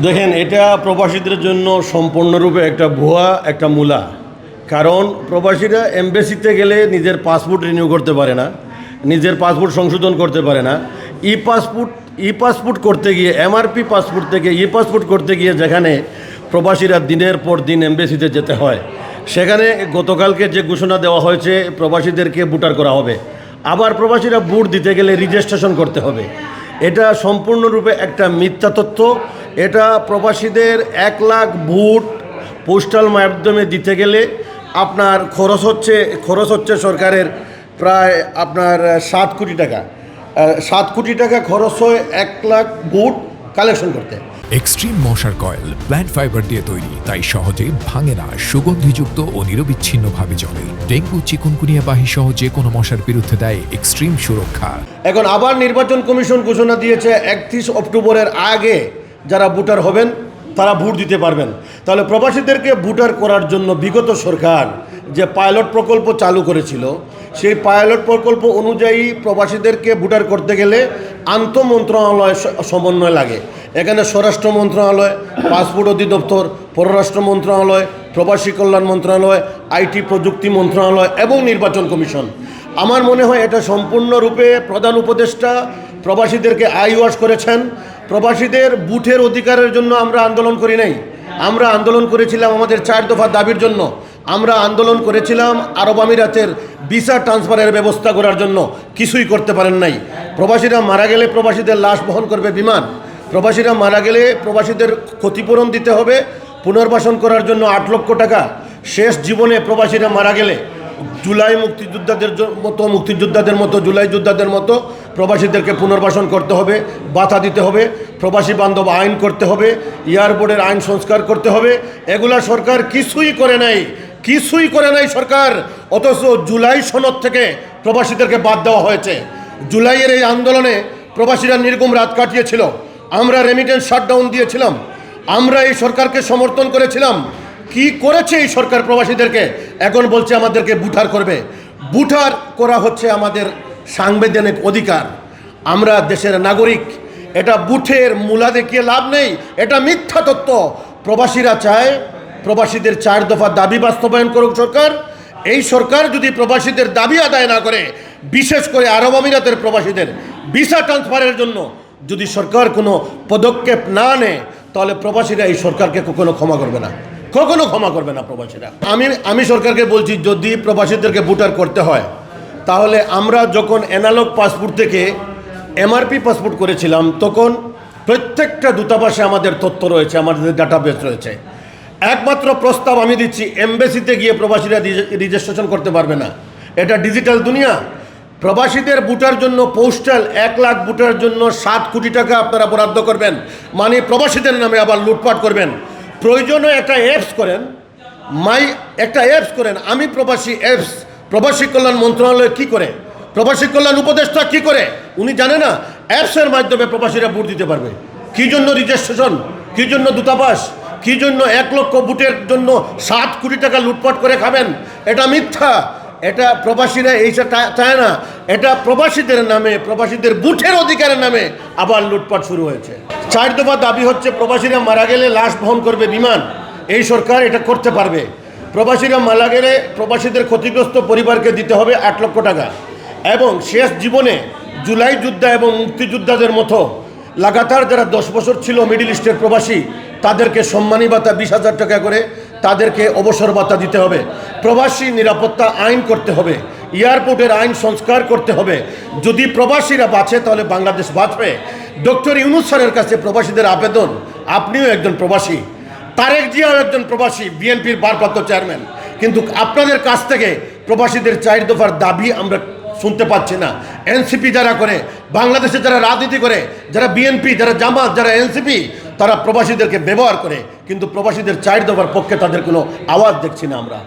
দেখেন, এটা প্রবাসীদের জন্য সম্পূর্ণরূপে একটা ভুয়া একটা মূলা। কারণ প্রবাসীরা এমবেসিতে গেলে নিজের পাসপোর্ট রিনিউ করতে পারে না, নিজের পাসপোর্ট সংশোধন করতে পারে না। ই পাসপোর্ট করতে গিয়ে এমআরপি পাসপোর্ট থেকে ই পাসপোর্ট করতে গিয়ে যেখানে প্রবাসীরা দিনের পর দিন এমবেসিতে যেতে হয়, সেখানে গতকালকে যে ঘোষণা দেওয়া হয়েছে প্রবাসীদেরকে ভোটার করা হবে। আবার প্রবাসীরা ভোট দিতে গেলে রেজিস্ট্রেশন করতে হবে। এটা সম্পূর্ণরূপে একটা মিথ্যা তথ্য। এটা প্রবাসীদের 1 লাখ ভোট পোস্টাল মাধ্যমে দিতে গেলে আপনার খরচ হচ্ছে সরকারের প্রায় আপনার 7 কোটি টাকা। 7 কোটি টাকা খরচ হয় 1 লাখ ভোট কালেকশন করতে। এক্সট্রিম মশার কয়েল প্ল্যান্ট ফাইবার দিয়ে তৈরি, তাই সহজে ভাঙে না, সুগন্ধিযুক্ত ও নিরবিচ্ছিন্নভাবে জ্বলে। ডেঙ্গু, চিকুনগুনিয়া বাহি সহ যে কোনো মশার বিরুদ্ধে দেয় এক্সট্রিম সুরক্ষা। এখন আবার নির্বাচন কমিশন ঘোষণা দিয়েছে 31 অক্টোবরের আগে যারা ভোটার হবেন তারা ভোট দিতে পারবেন। তাহলে প্রবাসীদেরকে ভোটার করার জন্য বিগত সরকার যে পাইলট প্রকল্প চালু করেছিল, সেই পাইলট প্রকল্প অনুযায়ী প্রবাসীদেরকে ভোটার করতে গেলে আন্তঃমন্ত্রণালয় সমন্বয় লাগে। এখানে স্বরাষ্ট্র মন্ত্রণালয়, পাসপোর্ট অধিদপ্তর, পররাষ্ট্র মন্ত্রণালয়, প্রবাসী কল্যাণ মন্ত্রণালয়, আইটি প্রযুক্তি মন্ত্রণালয় এবং নির্বাচন কমিশন। আমার মনে হয় এটা সম্পূর্ণরূপে প্রধান উপদেষ্টা প্রবাসীদেরকে আইওয়াশ করেছেন। প্রবাসীদের ভোটের অধিকারের জন্য আমরা আন্দোলন করি নাই, আমরা আন্দোলন করেছিলাম আমাদের 4 দফা দাবির জন্য। আমরা আন্দোলন করেছিলাম আরব আমিরাতের ভিসা ট্রান্সফারের ব্যবস্থা করার জন্য, কিছুই করতে পারেন নাই। প্রবাসীরা মারা গেলে প্রবাসীদের লাশ বহন করবে বিমান, প্রবাসীরা মারা গেলে প্রবাসীদের ক্ষতিপূরণ দিতে হবে, পুনর্বাসন করার জন্য 8 লক্ষ টাকা। শেষ জীবনে প্রবাসীরা মারা গেলে মুক্তিযোদ্ধাদের মতো জুলাই যোদ্ধাদের মতো প্রবাসীদেরকে পুনর্বাসন করতে হবে, ভাতা দিতে হবে, প্রবাসী বান্ধব আইন করতে হবে, এয়ারপোর্টের আইন সংস্কার করতে হবে। এগুলা সরকার কিছুই করে নাই সরকার। অথচ জুলাই সনদ থেকে প্রবাসীদেরকে বাদ দেওয়া হয়েছে। জুলাইয়ের এই আন্দোলনে প্রবাসীরা নির্গম রাত কাটিয়েছিল, আমরা রেমিটেন্স শাটডাউন দিয়েছিলাম, আমরা এই সরকারকে সমর্থন করেছিলাম। কি করেছে এই সরকার প্রবাসীদেরকে? এখন বলছে আমাদেরকে ভোটার করবে। ভোটার করা হচ্ছে আমাদের সাংবিধানিক অধিকার, আমরা দেশের নাগরিক। এটা বুথের মূলা দেখিয়ে লাভ নেই, এটা মিথ্যা তত্ত্ব। প্রবাসীরা চায় প্রবাসীদের 4 দফা দাবি বাস্তবায়ন করুক সরকার। এই সরকার যদি প্রবাসীদের দাবি আদায় না করে, বিশেষ করে আরব আমিরাতের প্রবাসীদের ভিসা ট্রান্সফারের জন্য যদি সরকার কোনো পদক্ষেপ না নেয়, তাহলে প্রবাসীরা এই সরকারকে কখনো ক্ষমা করবে না প্রবাসীরা। আমি সরকারকে বলছি, যদি প্রবাসীদেরকে ভোটার করতে হয়, তাহলে আমরা যখন অ্যানালগ পাসপোর্ট থেকে এমআরপি পাসপোর্ট করেছিলাম, তখন প্রত্যেকটা দূতাবাসে আমাদের তথ্য রয়েছে, আমাদের ডাটাবেস রয়েছে। একমাত্র প্রস্তাব আমি দিচ্ছি, এমবেসিতে গিয়ে প্রবাসীরা রেজিস্ট্রেশন করতে পারবে না। এটা ডিজিটাল দুনিয়া। প্রবাসীদের ভোটার জন্য পোস্টাল 1 লাখ ভোটার জন্য 7 কোটি টাকা আপনারা বরাদ্দ করবেন, মানে প্রবাসীদের নামে আবার লুটপাট করবেন। প্রয়োজনে একটা অ্যাপস করেন, আমি প্রবাসী অ্যাপস। প্রবাসী কল্যাণ মন্ত্রণালয় কি করে, প্রবাসী কল্যাণ উপদেষ্টা কি করে উনি জানে না? অ্যাপসের মাধ্যমে প্রবাসীরা ভোট দিতে পারবে। কি জন্য রেজিস্ট্রেশন, কি জন্য দূতাবাস, কি জন্য 1 লক্ষ ভোটের জন্য 7 কোটি টাকা লুটপাট করে খাবেন? এটা মিথ্যা। এটা প্রবাসীরা এইটা চায় না। এটা প্রবাসীদের নামে, প্রবাসীদের ভোটের অধিকারের নামে আবার লুটপাট শুরু হয়েছে। 4 দফা দাবি হচ্ছে প্রবাসীরা মারা গেলে লাশ বহন করবে বিমান। এই সরকার এটা করতে পারবে। প্রবাসীরা মারা গেলে প্রবাসীদের ক্ষতিগ্রস্ত পরিবারকে দিতে হবে 8 লক্ষ টাকা। এবং শেষ জীবনে জুলাই যোদ্ধা এবং মুক্তিযোদ্ধাদের মতো লাগাতার যারা 10 বছর ছিল মিডল ইস্টের প্রবাসী, তাদেরকে সম্মানী ভাতা 20,000 টাকা করে তাদেরকে অবসর ভাতা দিতে হবে। প্রবাসী নিরাপত্তা আইন করতে হবে, এয়ারপোর্টের আইন সংস্কার করতে হবে। যদি প্রবাসীরা বাঁচে, তাহলে বাংলাদেশ বাঁচবে। ডক্টর ইউনূস স্যারের কাছে প্রবাসীদের আবেদন, আপনিও একজন প্রবাসী, তারেক জিয়াও একজন প্রবাসী, বিএনপির ভারপ্রাপ্ত চেয়ারম্যান, কিন্তু আপনাদের কাছ থেকে প্রবাসীদের 4 দফার দাবি আমরা শুনতে পাচ্ছি না। এনসিপি যারা করে, বাংলাদেশে যারা রাজনীতি করে, যারা বিএনপি, যারা জামাত, যারা এনসিপি, তারা প্রবাসীদেরকে ব্যবহার করে, কিন্তু প্রবাসীদের 4 দফার পক্ষে তাদের কোনো আওয়াজ দেখছি না আমরা।